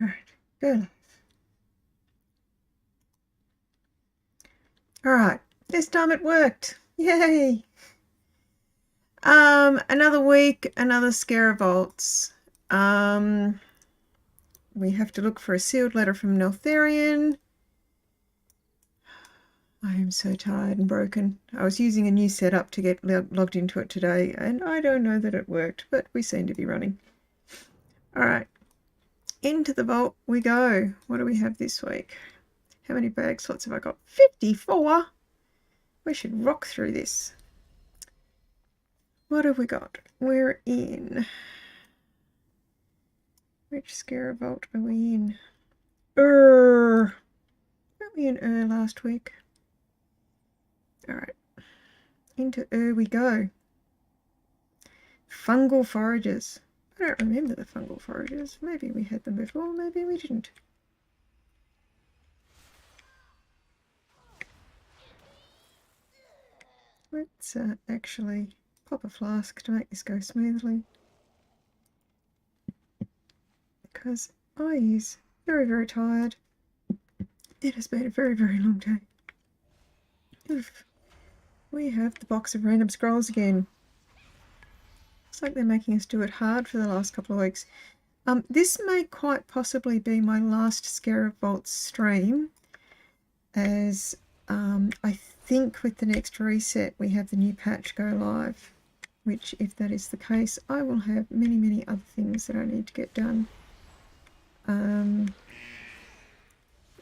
Alright, go. Alright, this time it worked. Yay! Another week, another Zskera Vaults. We have to look for a sealed letter from Neltharion. I am so tired and broken. I was using a new setup to get logged into it today, and I don't know that it worked, but we seem to be running. Alright, into the vault we go. What do we have this week? How many bag slots have I got? 54! We should rock through this. What have we got? We're in... Which Zskera Vault are we in? Weren't we in last week? Alright. Into we go. Fungal forages. I don't remember the fungal forages. Maybe we had them before, maybe we didn't. Let's actually pop a flask to make this go smoothly. Because I is very, very tired. It has been a very, very long day. Oof. We have the box of random scrolls again. Looks like they're making us do it hard for the last couple of weeks. This may quite possibly be my last Zskera Vault stream, as I think with the next reset we have the new patch go live, which if that is the case I will have many, many other things that I need to get done,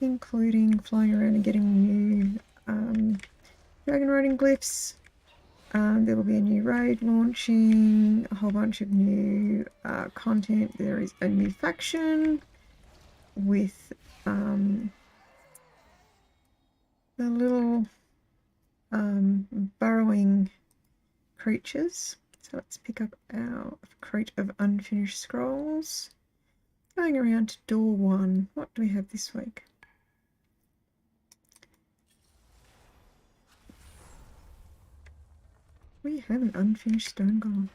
including flying around and getting new dragon riding glyphs. There will be a new raid launching, a whole bunch of new content. There is a new faction with the little burrowing creatures. So let's pick up our crate of unfinished scrolls. Going around to door 1. What do we have this week? We have an unfinished stone golem.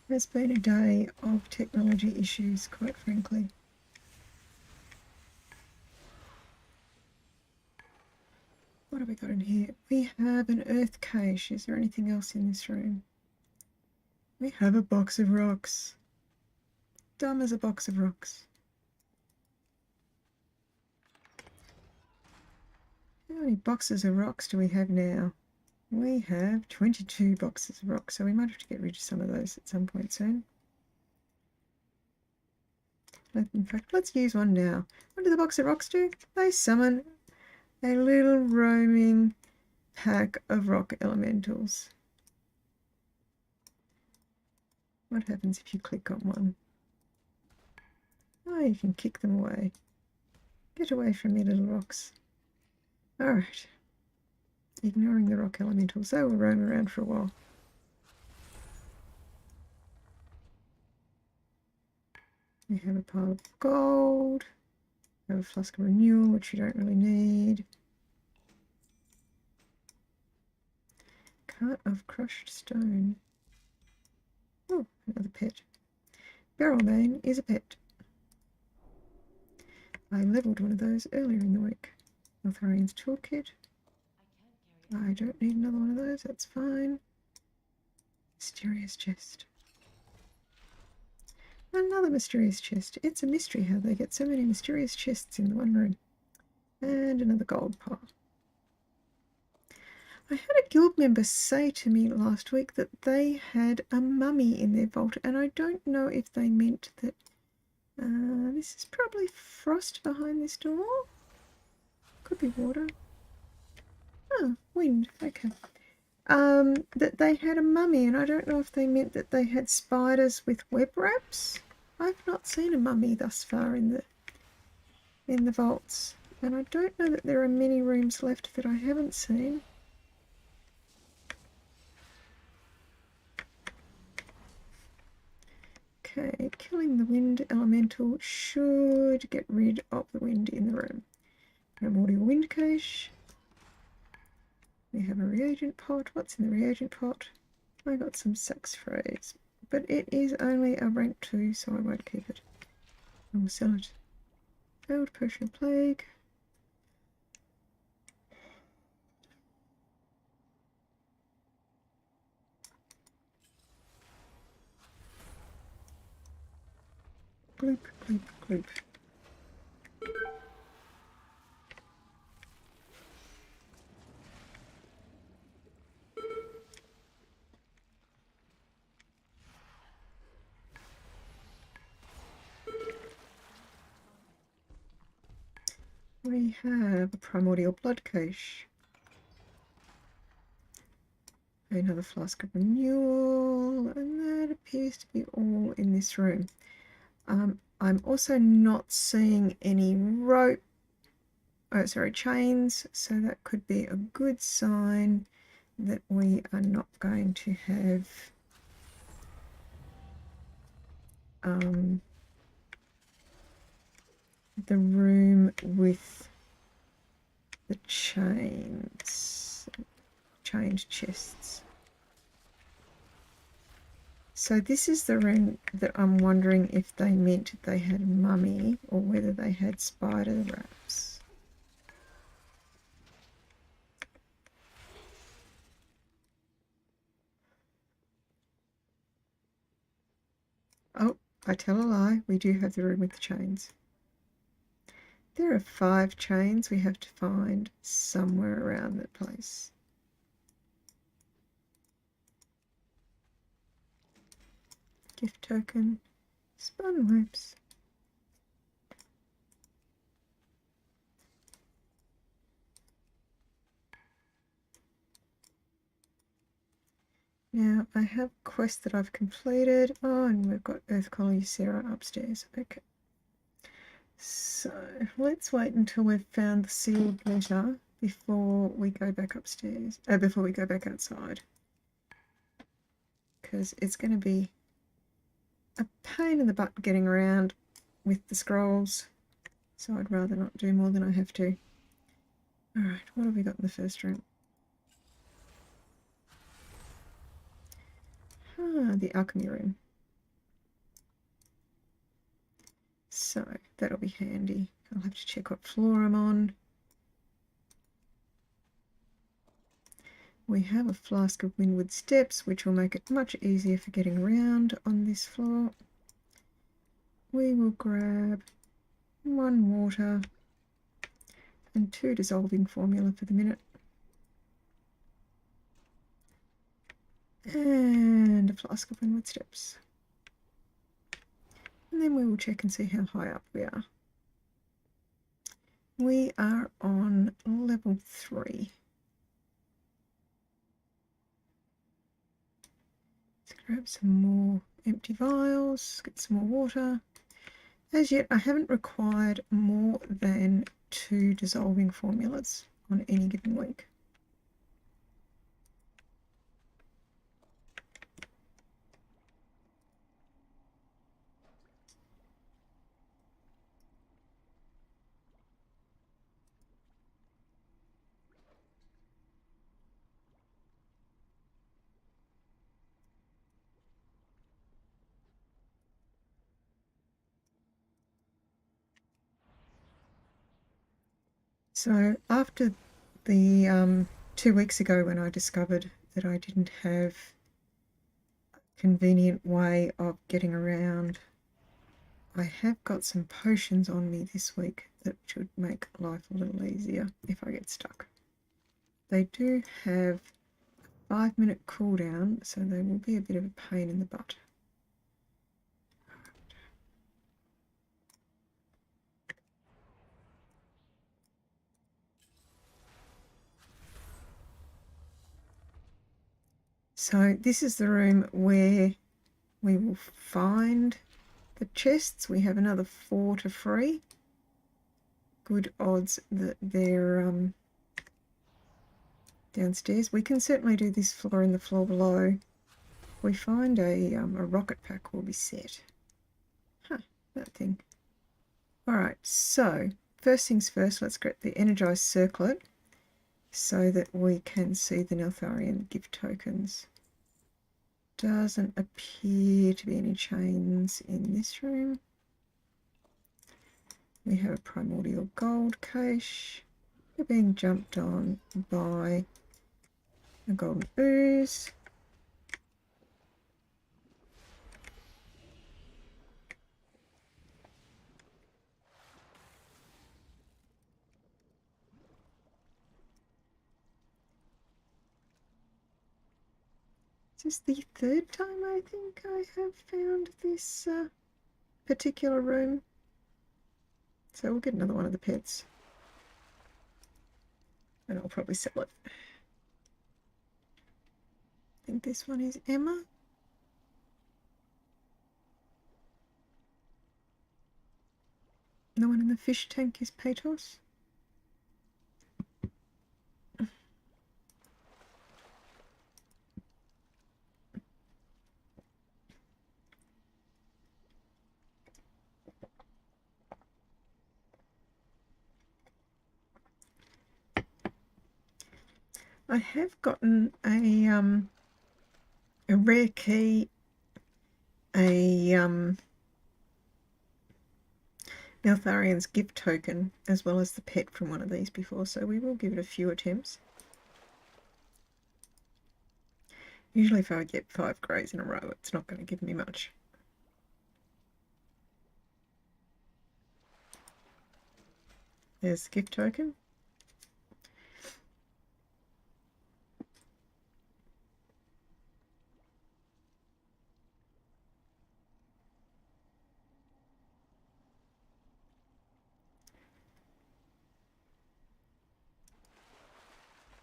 It has been a day of technology issues, quite frankly. What have we got in here? We have an earth cache. Is there anything else in this room? We have a box of rocks. Dumb as a box of rocks. How many boxes of rocks do we have now? We have 22 boxes of rocks, so we might have to get rid of some of those at some point soon. In fact, let's use one now. What do the box of rocks do? They summon a little roaming pack of rock elementals. What happens if you click on one? Oh, you can kick them away. Get away from me, little rocks. Alright. Ignoring the rock elementals, they will roam around for a while. We have a pile of gold. We have a flask of renewal, which you don't really need. Cart of crushed stone. Oh, another pet. Barrelbane is a pet. I leveled one of those earlier in the week. Neltharion's toolkit. I don't need another one of those, that's fine. Mysterious chest. Another mysterious chest. It's a mystery how they get so many mysterious chests in the one room. And another gold pile. I had a guild member say to me last week that they had a mummy in their vault, and I don't know if they meant that... this is probably frost behind this door. Could be water. Oh, wind. Okay. That they had a mummy, and I don't know if they meant that they had spiders with web wraps. I've not seen a mummy thus far in the vaults, and I don't know that there are many rooms left that I haven't seen. Okay, killing the wind elemental should get rid of the wind in the room. Primordial wind cache. We have a reagent pot. What's in the reagent pot? I got some saxifrage, but it is only a rank 2, so I won't keep it. I will sell it. Failed potion of plague. Gloop, gloop, gloop. We have a primordial blood cache. Another flask of renewal, and that appears to be all in this room. I'm also not seeing any chains, so that could be a good sign that we are not going to have the room with the chained chests. So this is the room that I'm wondering if they meant they had mummy or whether they had spider wraps. Oh, I tell a lie, we do have the room with the chains. There are 5 chains we have to find somewhere around that place. Gift token, spun webs. Now I have a quest that I've completed. Oh, and we've got Earth Colony Sarah upstairs. Okay. So let's wait until we've found the sealed letter before we go back upstairs. Before we go back outside. Because it's going to be a pain in the butt getting around with the scrolls, so I'd rather not do more than I have to. Alright, what have we got in the first room? The alchemy room. So that'll be handy. I'll have to check what floor I'm on. We have a flask of windward steps, which will make it much easier for getting around on this floor. We will grab 1 water and 2 dissolving formula for the minute. And a flask of windward steps. And then we will check and see how high up we are. We are on level 3. Let's grab some more empty vials, get some more water. As yet, I haven't required more than 2 dissolving formulas on any given week. So after the 2 weeks ago when I discovered that I didn't have a convenient way of getting around, I have got some potions on me this week that should make life a little easier if I get stuck. They do have a 5-minute cooldown, so they will be a bit of a pain in the butt. So this is the room where we will find the chests. We have another 4 to free. Good odds that they're downstairs. We can certainly do this floor and the floor below. If we find a rocket pack, we'll be set. Huh, that thing. Alright, so first things first, let's get the energized circlet so that we can see the Neltharion gift tokens. Doesn't appear to be any chains in this room. We have a primordial gold cache. We're being jumped on by a golden ooze. This is the third time I think I have found this particular room. So we'll get another one of the pets. And I'll probably sell it. I think this one is Emma. The one in the fish tank is Patos. I have gotten a rare key, Neltharion's gift token, as well as the pet from one of these before, so we will give it a few attempts. Usually if I get 5 greys in a row, it's not going to give me much. There's the gift token.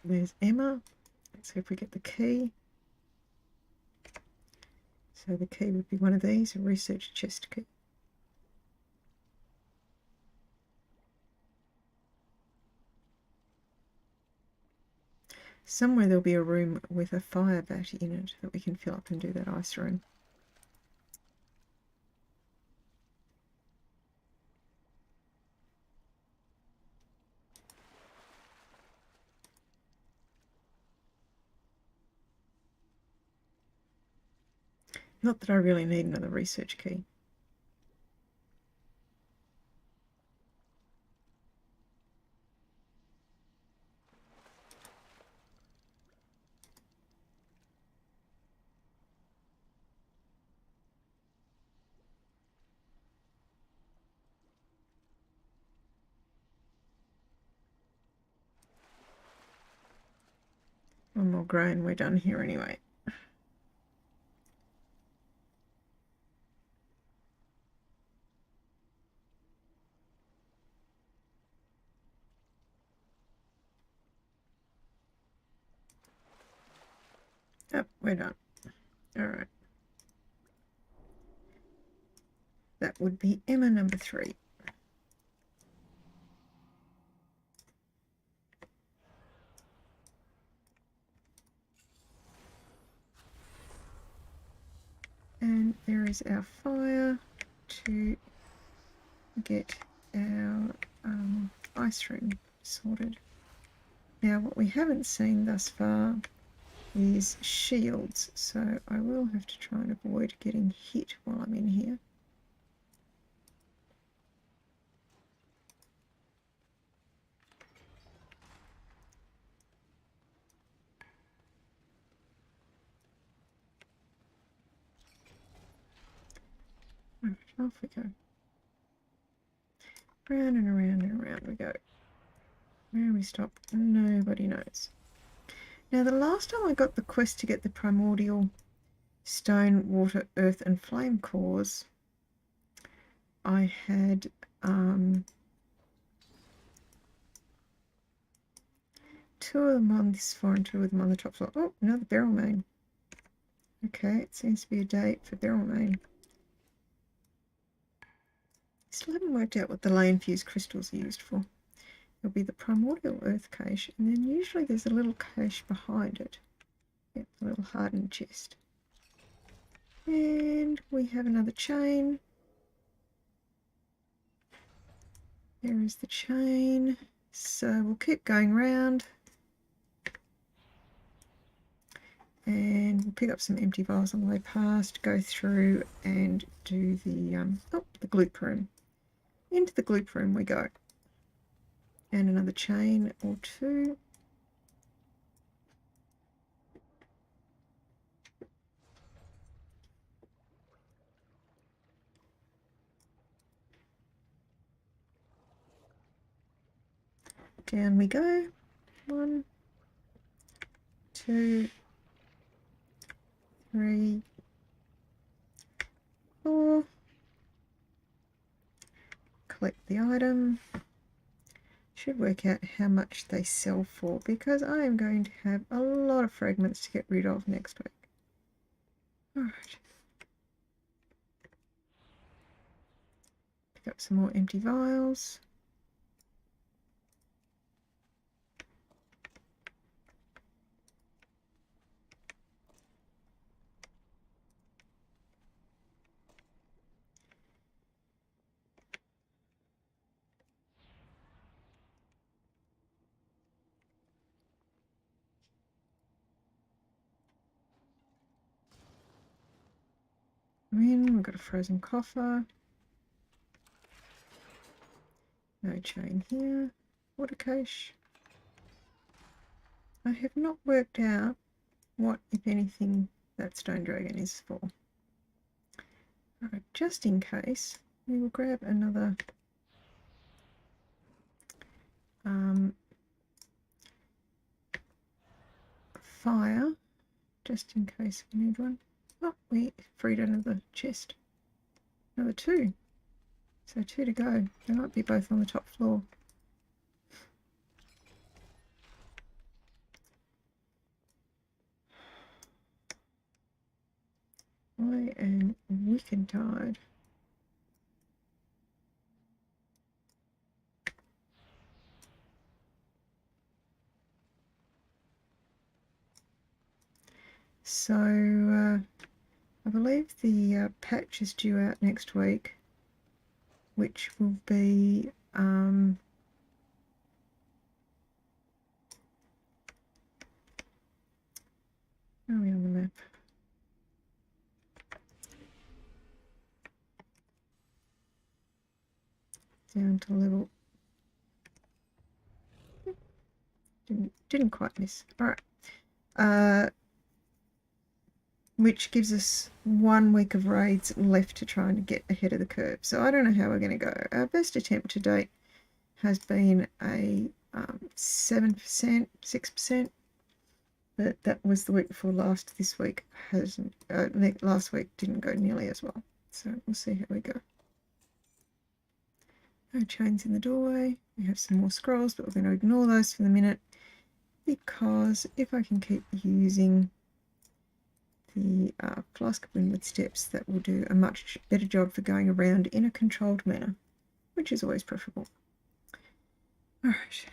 There's Emma. Let's see if we get the key. So the key would be one of these, a research chest key. Somewhere there'll be a room with a fire bat in it that we can fill up and do that ice room. Not that I really need another research key. One more grey and we're done here anyway. Oh, we're done. Alright. That would be Emma number 3. And there is our fire to get our ice room sorted. Now what we haven't seen thus far is shields, so I will have to try and avoid getting hit while I'm in here. Right, off we go. Round and around and around we go. Where we stop, nobody knows. Now the last time I got the quest to get the primordial stone, water, earth and flame cores, I had 2 of them on this floor and 2 of them on the top floor. Oh, another beryl main. Okay, it seems to be a date for beryl main. Still haven't worked out what the ley infused crystals are used for. There'll be the primordial earth cache, and then usually there's a little cache behind it. Yep, a little hardened chest. And we have another chain. There is the chain. So we'll keep going around. And we'll pick up some empty vials on the way past, go through and do the gloop room. Into the gloop room we go. And another chain or two. Down we go. 1, 2, 3, 4. Collect the item. Should work out how much they sell for because I am going to have a lot of fragments to get rid of next week. Alright. Pick up some more empty vials. We've got a frozen coffer. No chain here. Water cache. I have not worked out what, if anything, that stone dragon is for. Alright, just in case, we will grab another fire, just in case we need one. Oh, we freed another chest. Another 2. So 2 to go. They might be both on the top floor. I am wicked tired. So I believe the patch is due out next week, which will be where are we on the map? Down to level. Didn't quite miss. All right. Which gives us 1 week of raids left to try and get ahead of the curve. So I don't know how we're going to go. Our best attempt to date has been a 7%, 6%, but that was the week before last. This week hasn't. Last week didn't go nearly as well. So we'll see how we go. No chains in the doorway. We have some more scrolls, but we're going to ignore those for the minute because if I can keep using the flask of windward steps, that will do a much better job for going around in a controlled manner, which is always preferable. Alright.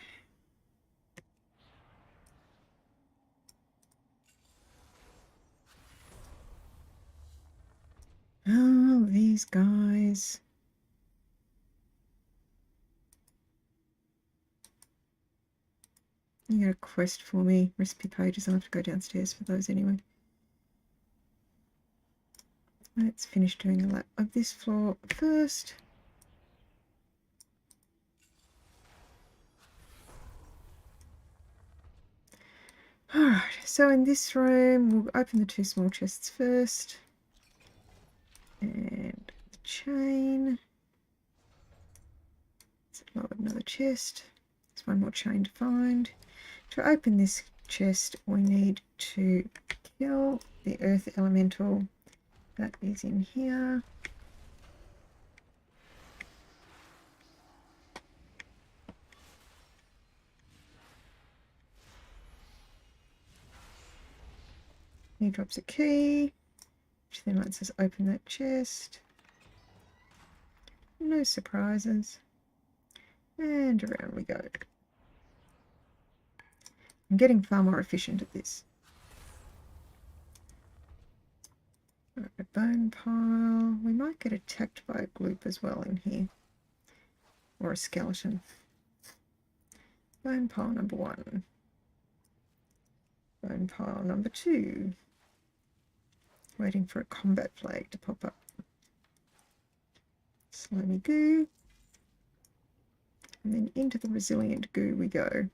Oh, these guys. You got a quest for me. Recipe pages. I'll have to go downstairs for those anyway. Let's finish doing a lap of this floor first. Alright, so in this room, we'll open the 2 small chests first. And the chain. Let's load another chest. There's 1 more chain to find. To open this chest, we need to kill the earth elemental that is in here. He drops a key, which then lets us open that chest. No surprises. And around we go. I'm getting far more efficient at this. A bone pile. We might get attacked by a gloop as well in here. or a skeleton. Bone pile number 1. Bone pile number 2. Waiting for a combat flag to pop up. Slimy goo. And then into the resilient goo we go.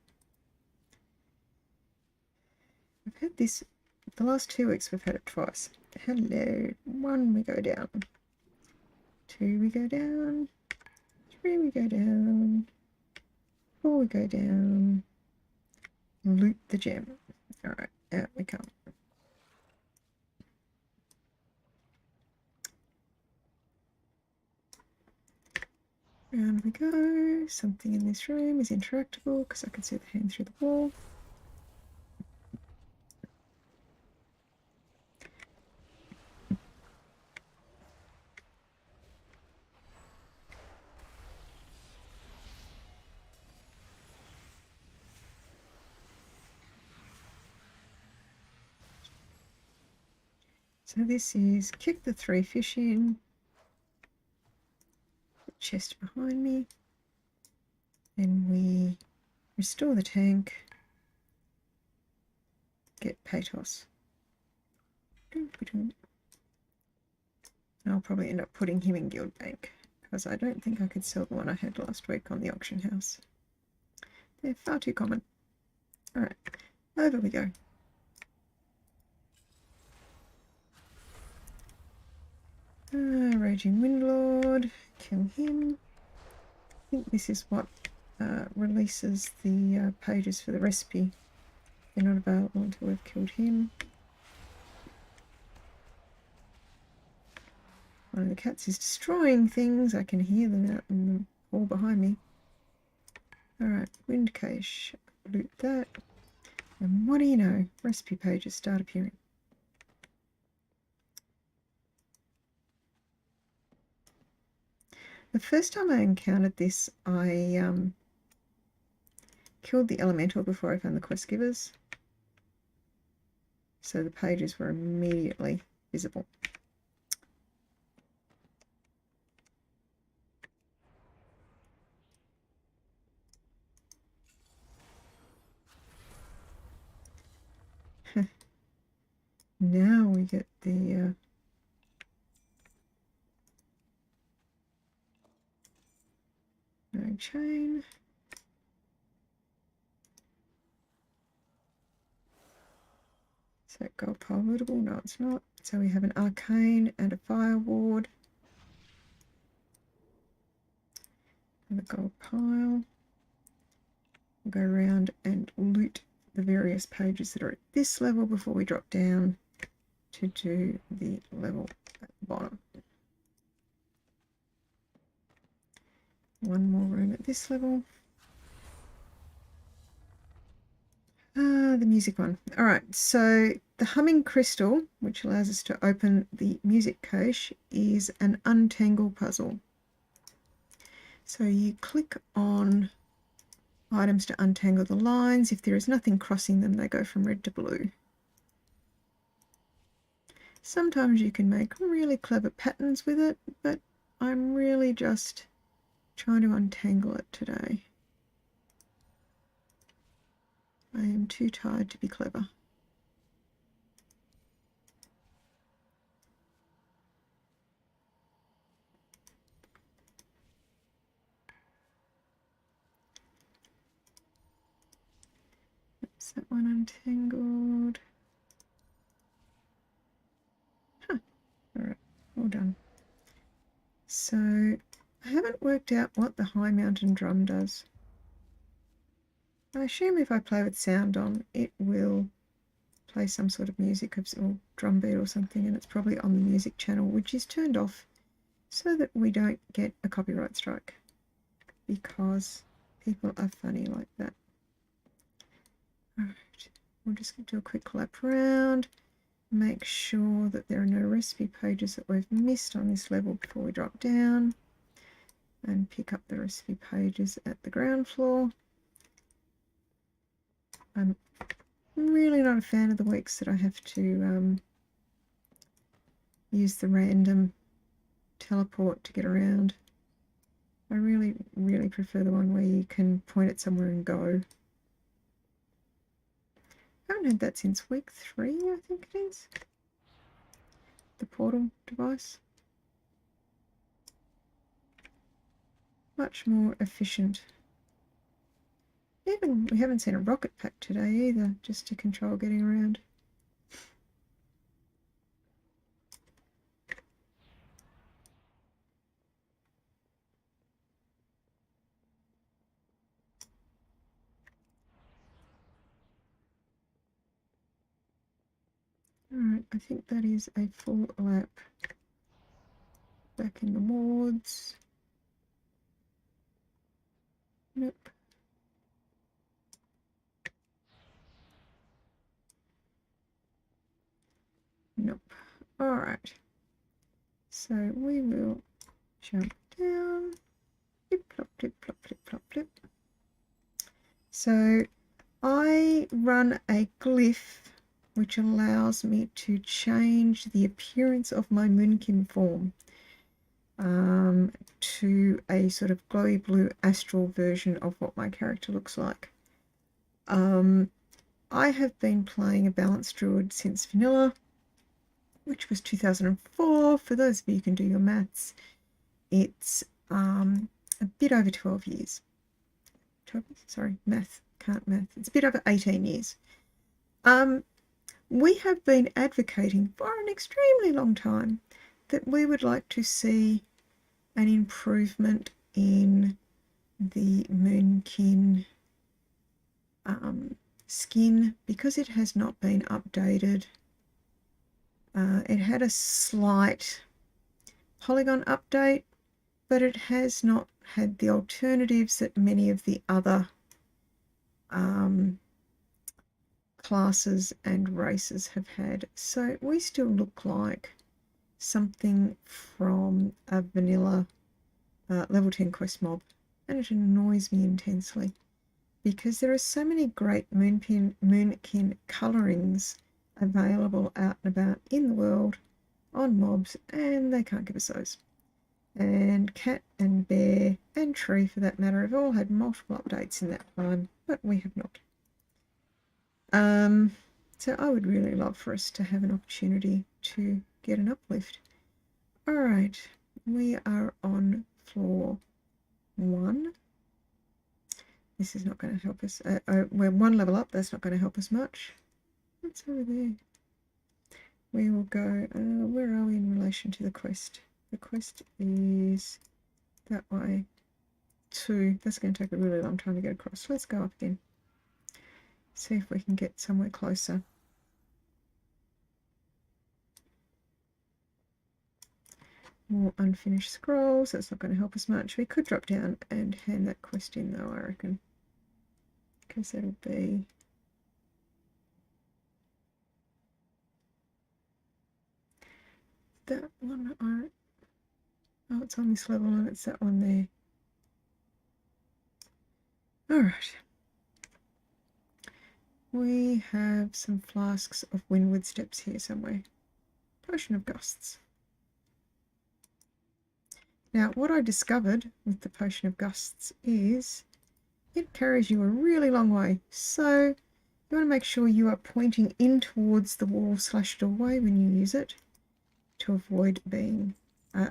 I've had this, the last 2 weeks we've had it twice. Hello. 1 we go down. 2 we go down. 3 we go down. 4 we go down. Loot the gem. Alright, out we come. Round we go. Something in this room is interactable because I can see the hand through the wall. So this is kick the 3 fish in. The chest behind me. Then we restore the tank. Get Patos. I'll probably end up putting him in Guild Bank because I don't think I could sell the one I had last week on the auction house. They're far too common. Alright, over we go. Raging Windlord, kill him. I think this is what releases the pages for the recipe. They're not available until we've killed him. One of the cats is destroying things. I can hear them out in the hall behind me. Alright, wind cache. Loot that. And what do you know? Recipe pages start appearing. The first time I encountered this, I killed the elemental before I found the quest givers. So the pages were immediately visible. Now we get the no chain. Is that gold pile lootable? No, it's not. So we have an arcane and a fire ward. And a gold pile. We'll go around and loot the various pages that are at this level before we drop down to do the level at the bottom. One more room at this level. The music one. Alright, so the humming crystal, which allows us to open the music cache, is an untangle puzzle. So you click on items to untangle the lines. If there is nothing crossing them, they go from red to blue. Sometimes you can make really clever patterns with it, but I'm really just trying to untangle it today. I am too tired to be clever. Is that one untangled? Huh. Alright, all done. So I haven't worked out what the high mountain drum does. I assume if I play with sound on, it will play some sort of music or drum beat or something, and it's probably on the music channel, which is turned off so that we don't get a copyright strike, because people are funny like that. Alright, we'll just do a quick lap around, make sure that there are no recipe pages that we've missed on this level before we drop down, and pick up the recipe pages at the ground floor. I'm really not a fan of the weeks that I have to use the random teleport to get around. I really, really prefer the one where you can point it somewhere and go. I haven't had that since week 3, I think it is. The portal device. Much more efficient. Even we haven't seen a rocket pack today either, just to control getting around. Alright, I think that is a full lap. Back in the wards. Nope. Nope. Alright. So we will jump down. Flip, plop, flip, plop, flip, plop, flip. So I run a glyph which allows me to change the appearance of my moonkin form to a sort of glowy blue astral version of what my character looks like. I have been playing a balanced druid since vanilla, which was 2004. For those of you who can do your maths, it's a bit over 12 years. Sorry, math, can't math. It's a bit over 18 years. We have been advocating for an extremely long time that we would like to see an improvement in the moonkin skin because it has not been updated. It had a slight polygon update, but it has not had the alternatives that many of the other classes and races have had. So we still look like something from a vanilla level 10 quest mob, and it annoys me intensely because there are so many great moonkin colorings available out and about in the world on mobs, and they can't give us those. And cat and bear and tree for that matter have all had multiple updates in that time, but we have not. So I would really love for us to have an opportunity to get an uplift. Alright, we are on floor 1. This is not going to help us. We're 1 level up, that's not going to help us much. What's over there? We will go, where are we in relation to the quest? The quest is that way. 2. That's going to take a really long time to get across. Let's go up again. See if we can get somewhere closer. More unfinished scrolls. That's not going to help us much. We could drop down and hand that quest in though, I reckon. Because that'll be... that one. Oh, it's on this level and it's that one there. Alright. We have some flasks of windward steps here somewhere. Potion of gusts. Now, what I discovered with the Potion of Gusts is it carries you a really long way. So you want to make sure you are pointing in towards the wall / doorway when you use it to avoid being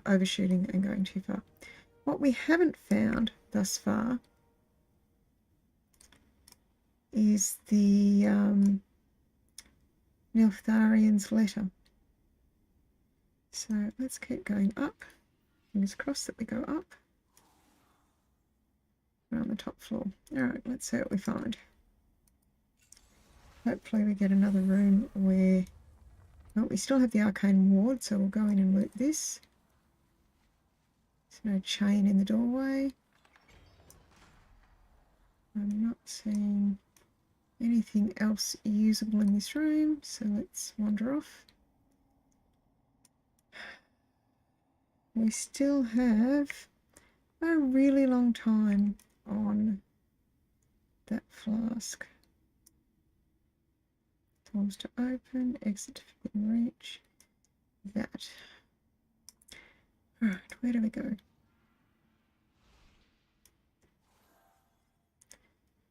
overshooting and going too far. What we haven't found thus far is the Nilftharian's letter. So let's keep going up. Fingers crossed that we go up. We're on the top floor. Alright, let's see what we find. Hopefully we get another room where... well, we still have the arcane ward, so we'll go in and loot this. There's no chain in the doorway. I'm not seeing anything else usable in this room, so let's wander off. We still have a really long time on that flask. Doors to open, exit to forbidden reach. That. Alright, where do we go?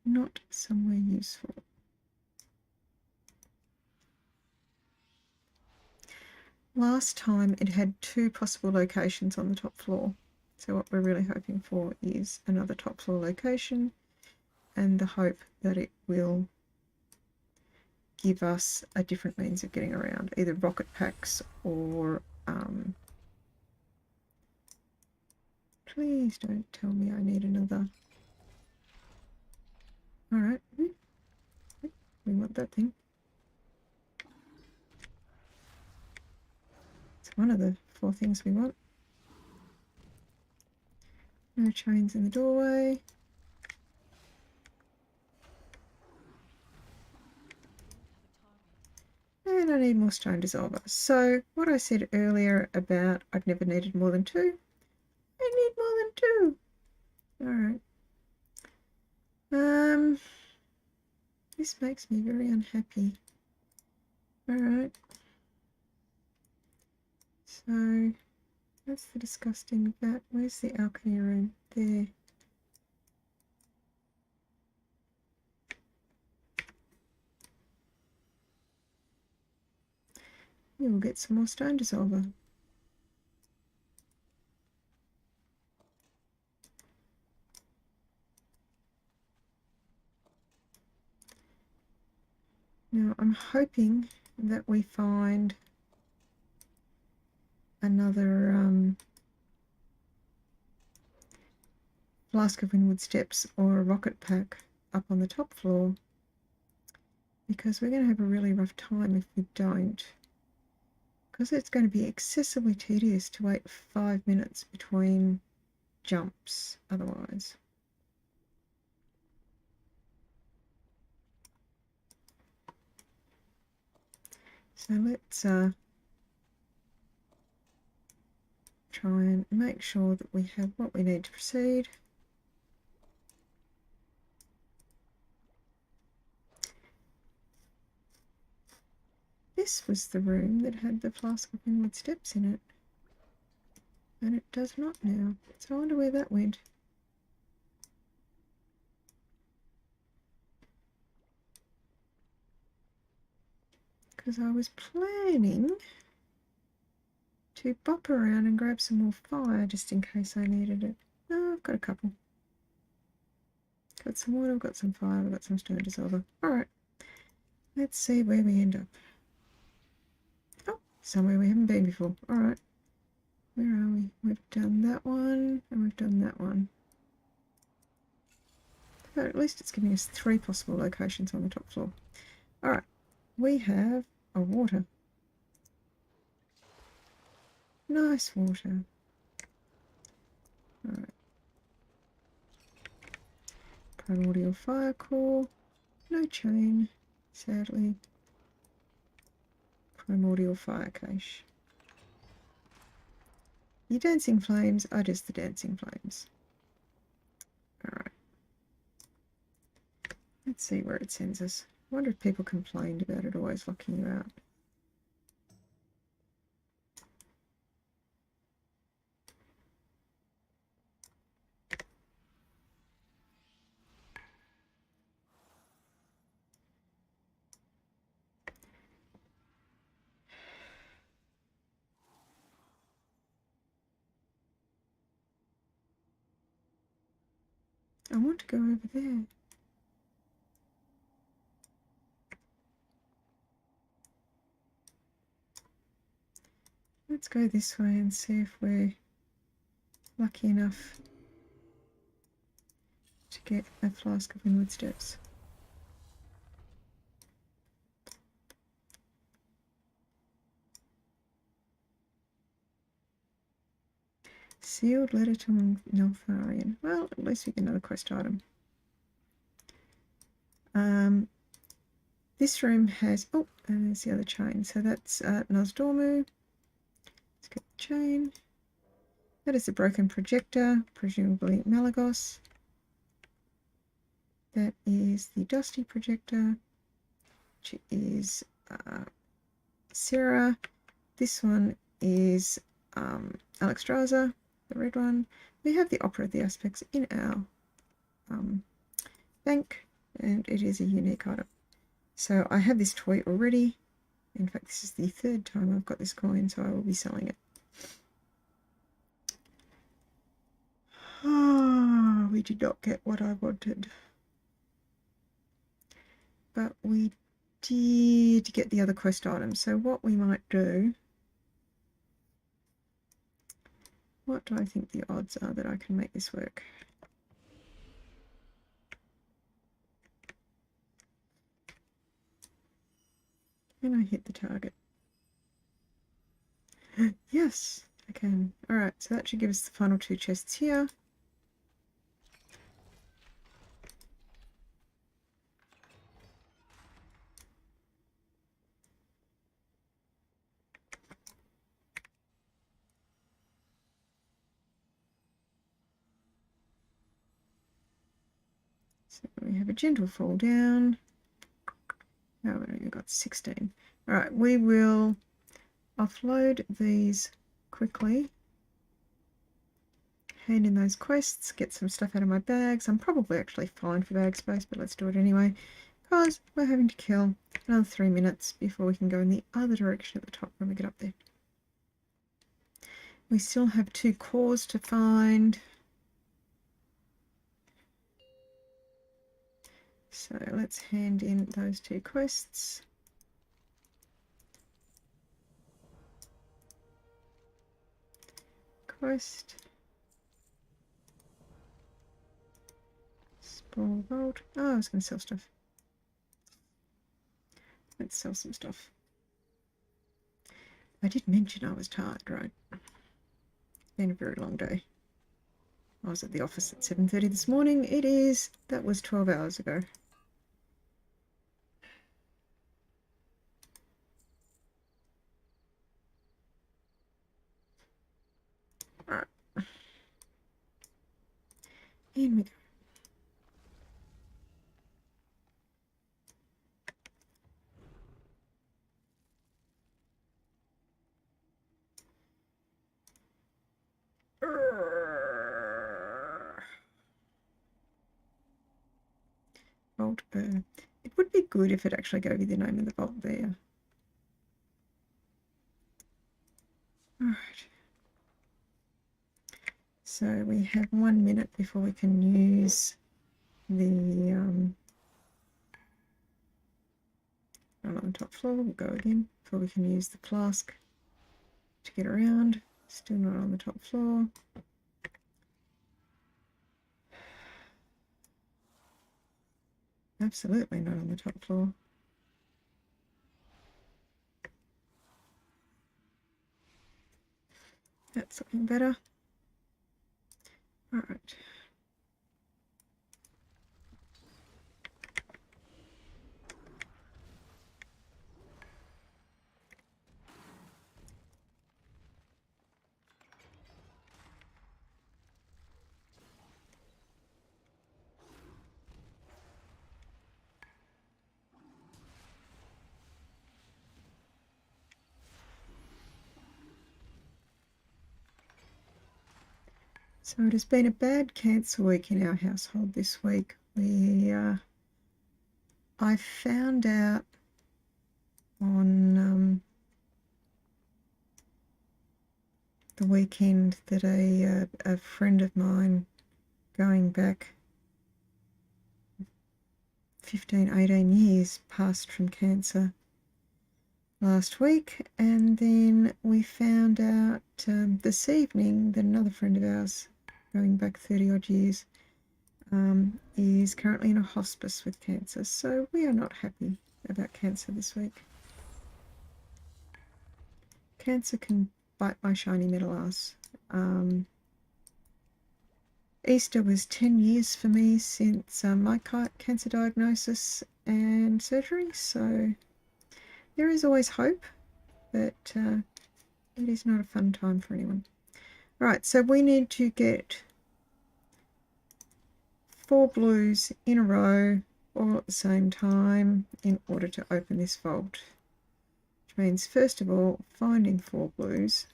not somewhere useful. Last time it had 2 possible locations on the top floor. So what we're really hoping for is another top floor location and the hope that it will give us a different means of getting around, either rocket packs or please don't tell me I need another. Alright, we want that thing. It's one of the 4 things we want. No chains in the doorway. And I need more stone dissolver. So what I said earlier about I'd never needed more than 2, I need more than 2. Alright. This makes me very unhappy. Alright. So that's the disgusting vat. Where's the alchemy room? There. You will get some more stone dissolver. Now I'm hoping that we find another flask of Windward Steps or a rocket pack up on the top floor, because we're going to have a really rough time if we don't, because it's going to be excessively tedious to wait 5 minutes between jumps otherwise. So let's try and make sure that we have what we need to proceed. This was the room that had the flask of Windward Steps in it, and it does not now. So I wonder where that went. Because I was planning to bop around and grab some more fire just in case I needed it. No, I've got a couple. Got some water, I've got some fire, I've got some stone dissolver. Alright, let's see where we end up. Oh, somewhere we haven't been before. Alright, where are we? We've done that one, and we've done that one. But at least it's giving us 3 possible locations on the top floor. Alright, we have a water. Nice water. Alright. Primordial fire core. No chain, sadly. Primordial fire cache. Your dancing flames are just the dancing flames. Alright. Let's see where it sends us. I wonder if people complained about it always locking you out. I want to go over there. Let's go this way and see if we're lucky enough to get a flask of Windward Steps. Sealed letter to Neltharion. Well, at least we get another quest item. This room has... Oh, and there's the other chain. So that's Nosdormu. Let's get the chain. That is the broken projector, presumably Malagos. That is the dusty projector, which is Sarah. This one is Alexstrasza, the red one. We have the Opera of the Aspects in our bank. and it is a unique item. So I have this toy already. In fact, this is the third time I've got this coin, so I will be selling it. Ah, we did not get what I wanted. But we did get the other quest item. So what we might do... What do I think the odds are that I can make this work? Can I hit the target? Yes, I can. Alright, so that should give us the final 2 chests here. So we have a gentle fall down. Oh, we've got 16. Alright, we will offload these quickly. Hand in those quests, get some stuff out of my bags. I'm probably actually fine for bag space, but let's do it anyway. Because we're having to kill another 3 minutes before we can go in the other direction at the top when we get up there. We still have 2 cores to find. So let's hand in those 2 quests. Quest. Zskera Vault. Oh, I was going to sell stuff. Let's sell some stuff. I did mention I was tired, right? It's been a very long day. I was at the office at 7:30 this morning. That was 12 hours ago. Alright. In we go. Vault. It would be good if it actually gave you the name of the vault there. Alright. So we have 1 minute before we can use the not on the top floor. We'll go again before we can use the flask to get around. Still not on the top floor. Absolutely not on the top floor. That's looking better. All right. So it has been a bad cancer week in our household this week. I found out on the weekend that a friend of mine going back 15, 18 years passed from cancer last week, and then we found out this evening that another friend of ours going back 30 odd years is currently in a hospice with cancer. So we are not happy about cancer this week. Cancer can bite my shiny metal ass. Easter was 10 years for me since my cancer diagnosis and surgery, so there is always hope, but it is not a fun time for anyone. Right, so we need to get 4 blues in a row all at the same time in order to open this vault. Which means, first of all, finding 4 blues.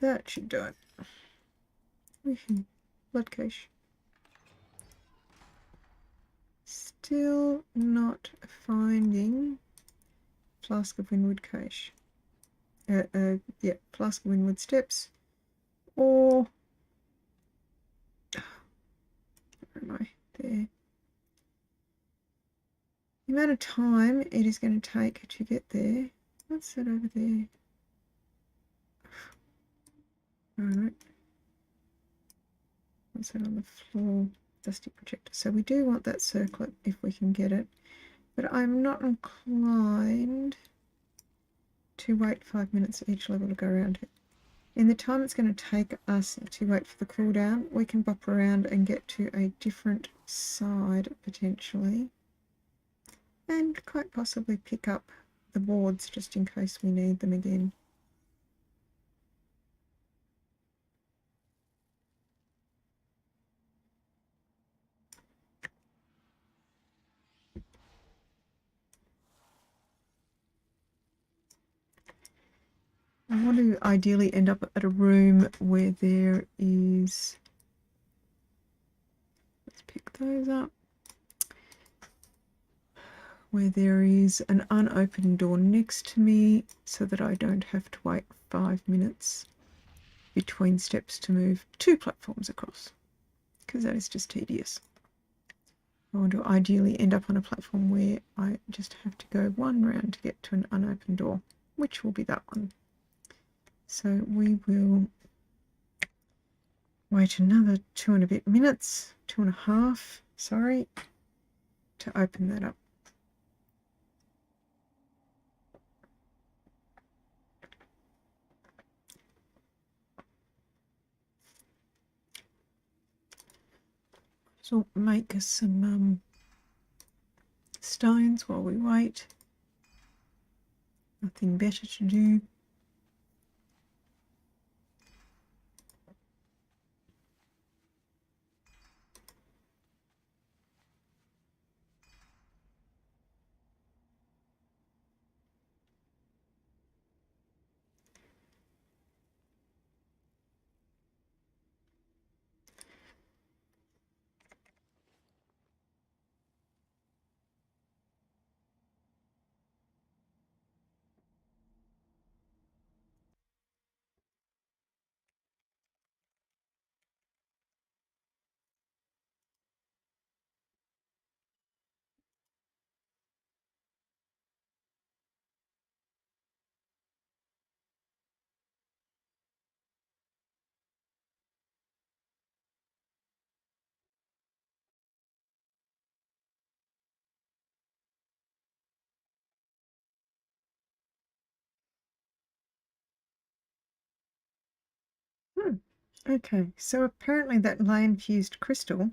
That should do it. Woohoo. Blood cache. Still not finding Flask of Windwood cache. Yeah, Flask of Windwood steps. Or... where am I? There. The amount of time it is going to take to get there. What's that over there? Alright. What's that on the floor? Dusty projector. So we do want that circlet if we can get it. But I'm not inclined to wait 5 minutes at each level to go around it. In the time it's going to take us to wait for the cooldown, we can bop around and get to a different side potentially. And quite possibly pick up the boards just in case we need them again. I want to ideally end up at a room where there is... let's pick those up. Where there is an unopened door next to me so that I don't have to wait 5 minutes between steps to move 2 platforms across, because that is just tedious. I want to ideally end up on a platform where I just have to go 1 round to get to an unopened door, which will be that one. So we will wait another 2 and a bit minutes, 2.5, sorry, to open that up. So make us some stones while we wait. Nothing better to do. Okay, so apparently that ley-infused crystal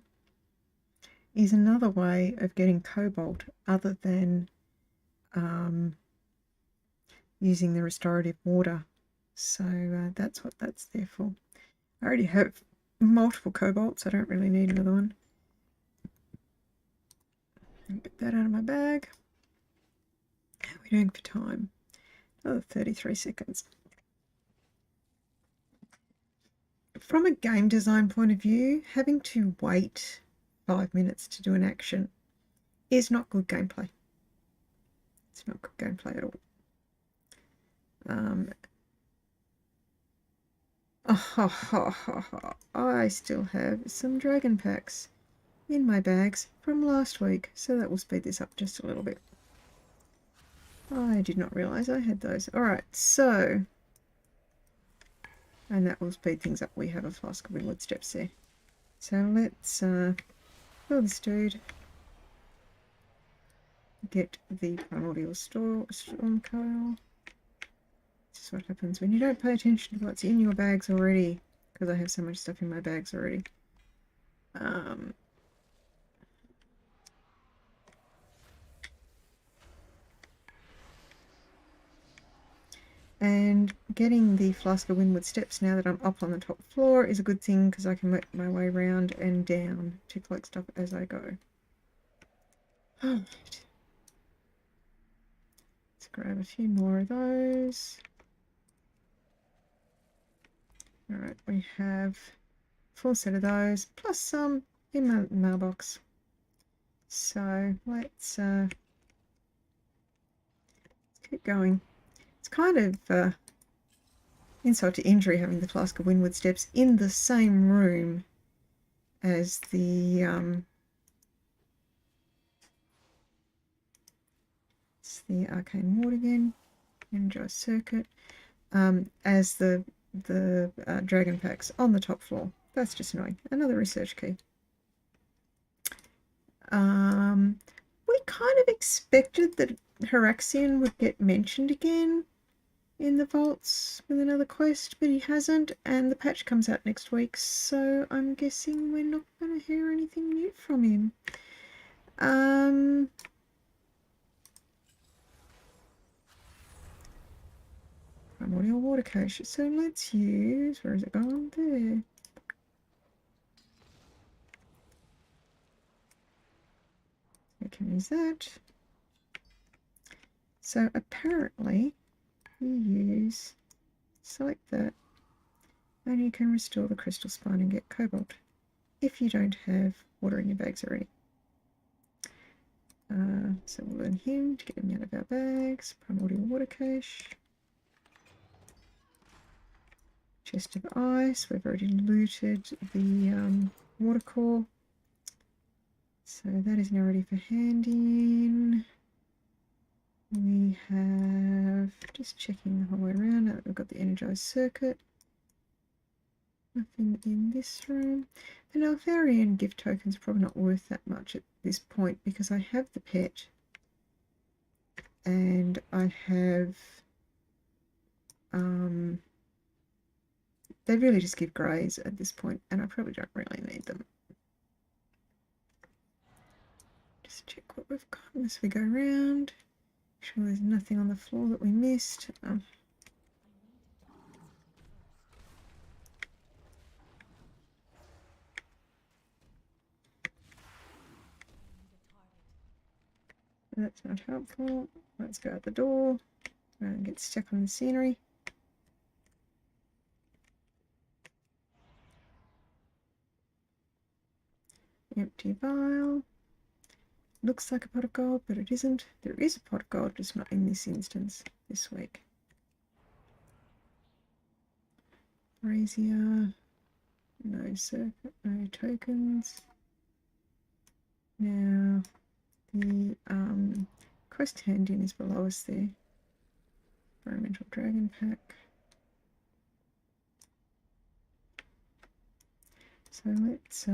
is another way of getting cobalt other than using the restorative water. So that's what that's there for. I already have multiple cobalts, I don't really need another one. Get that out of my bag. How are we doing for time? Oh, 33 seconds. From a game design point of view, having to wait 5 minutes to do an action is not good gameplay. It's not good gameplay at all. I still have some dragon packs in my bags from last week, so that will speed this up just a little bit. I did not realise I had those. Alright, so... and that will speed things up. We have a flask of Windwood steps there. So let's fill this dude. Get the primordial storm coil. This is what happens when you don't pay attention to what's in your bags already, because I have so much stuff in my bags already. And getting the flask of Windwood steps now that I'm up on the top floor is a good thing, because I can make my way around and down to collect stuff as I go. Alright. Let's grab a few more of those. Alright, we have full set of those, plus some in my mailbox. So let's keep going. It's kind of insult to injury having the Flask of Windward Steps in the same room as the it's the Arcane Ward again, Energized Circuit, as the Dragon Packs on the top floor. That's just annoying. Another research key. We kind of expected that Haraxian would get mentioned again in the vaults with another quest, but he hasn't, and the patch comes out next week, so I'm guessing we're not going to hear anything new from him. Primordial Water Cache, so let's use, where is it gone? There. We can use that. So apparently you use, select that, and you can restore the crystal spine and get cobalt if you don't have water in your bags already. So we'll learn him to get him out of our bags. Primordial Water Cache. Chest of Ice. We've already looted the water core. So that is now ready for handing. We have, just checking the whole way around, now that we've got the energized circuit. Nothing in this room. The Neltharian gift token's probably not worth that much at this point because I have the pet and I have they really just give greys at this point and I probably don't really need them. Just check what we've got as we go around. Make sure there's nothing on the floor that we missed. That's not helpful. Let's go out the door and get stuck on the scenery. Empty vial. Looks like a pot of gold, but it isn't. There is a pot of gold, just not in this instance this week. Brazier. No circuit, no tokens. Now the quest hand-in is below us there. Environmental Dragon Pack. So let's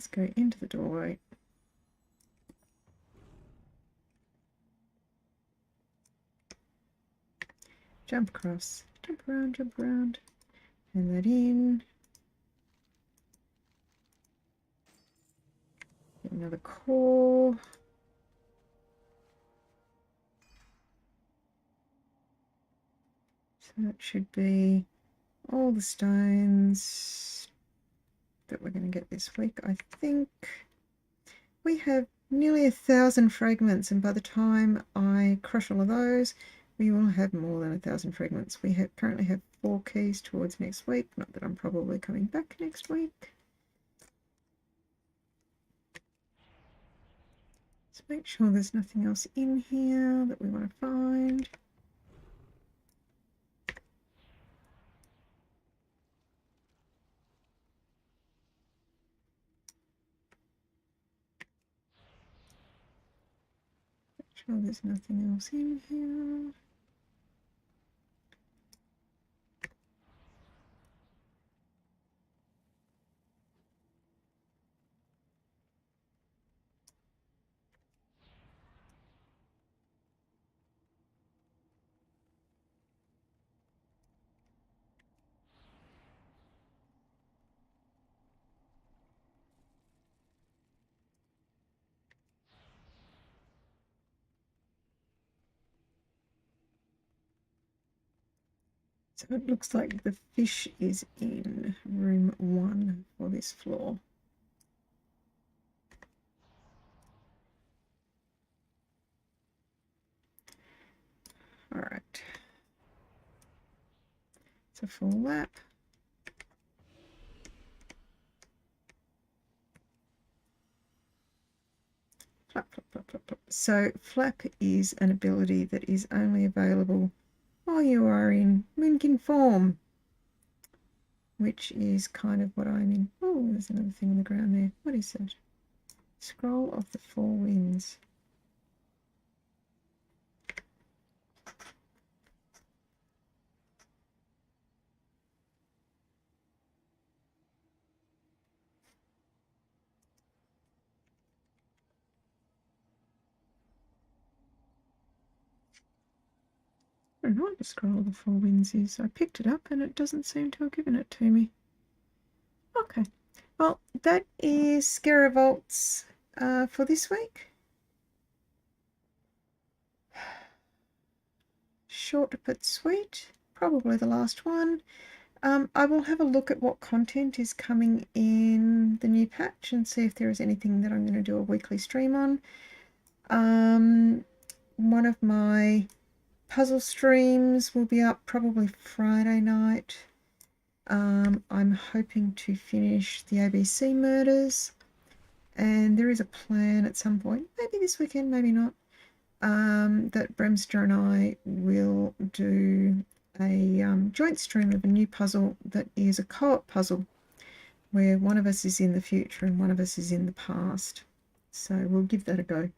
go into the doorway. Jump across, jump around, and that in. Get another core. So that should be all the stones that we're going to get this week. I think we have nearly 1,000 fragments, and by the time I crush all of those, we will have more than 1,000 fragments. We currently have 4 keys towards next week. Not that I'm probably coming back next week. Let's make sure there's nothing else in here that we want to find. Make sure there's nothing else in here. So it looks like the fish is in room 1 for this floor. Alright. It's a full lap. Flap, flap, flap, flap, flap. So flap is an ability that is only available while you are in Moonkin form, which is kind of what I'm in. Oh, there's another thing on the ground there. What is that? Scroll of the Four Winds. I don't know what the Scroll of the Four Winds is. I picked it up and it doesn't seem to have given it to me. Okay. Well, that is Zskera Vaults for this week. Short but sweet. Probably the last one. I will have a look at what content is coming in the new patch and see if there is anything that I'm going to do a weekly stream on. One of my puzzle streams will be up probably Friday night. I'm hoping to finish the ABC murders, and there is a plan at some point, maybe this weekend, maybe not, that Bremster and I will do a joint stream of a new puzzle that is a co-op puzzle where one of us is in the future and one of us is in the past. So we'll give that a go.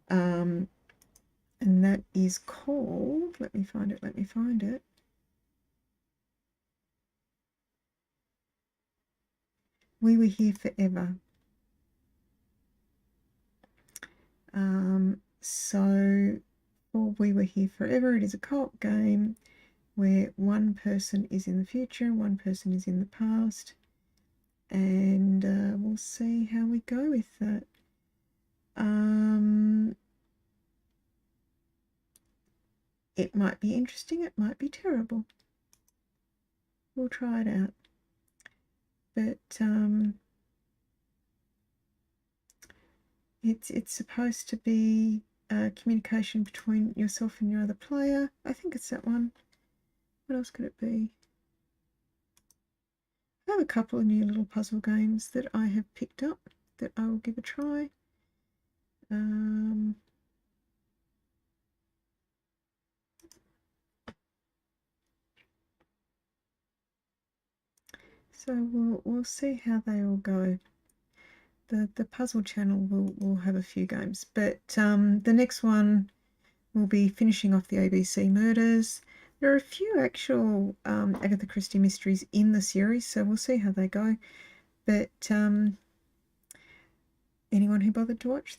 And that is called, let me find it. We Were Here Forever. So for We Were Here Forever, it is a co-op game where one person is in the future and one person is in the past, and we'll see how we go with that. It might be interesting, it might be terrible. We'll try it out. But it's supposed to be communication between yourself and your other player. I think it's that one. What else could it be? I have a couple of new little puzzle games that I have picked up that I will give a try. So we'll see how they all go. The puzzle channel will have a few games, but the next one will be finishing off the ABC murders. There are a few actual Agatha Christie mysteries in the series, so we'll see how they go. But anyone who bothered to watch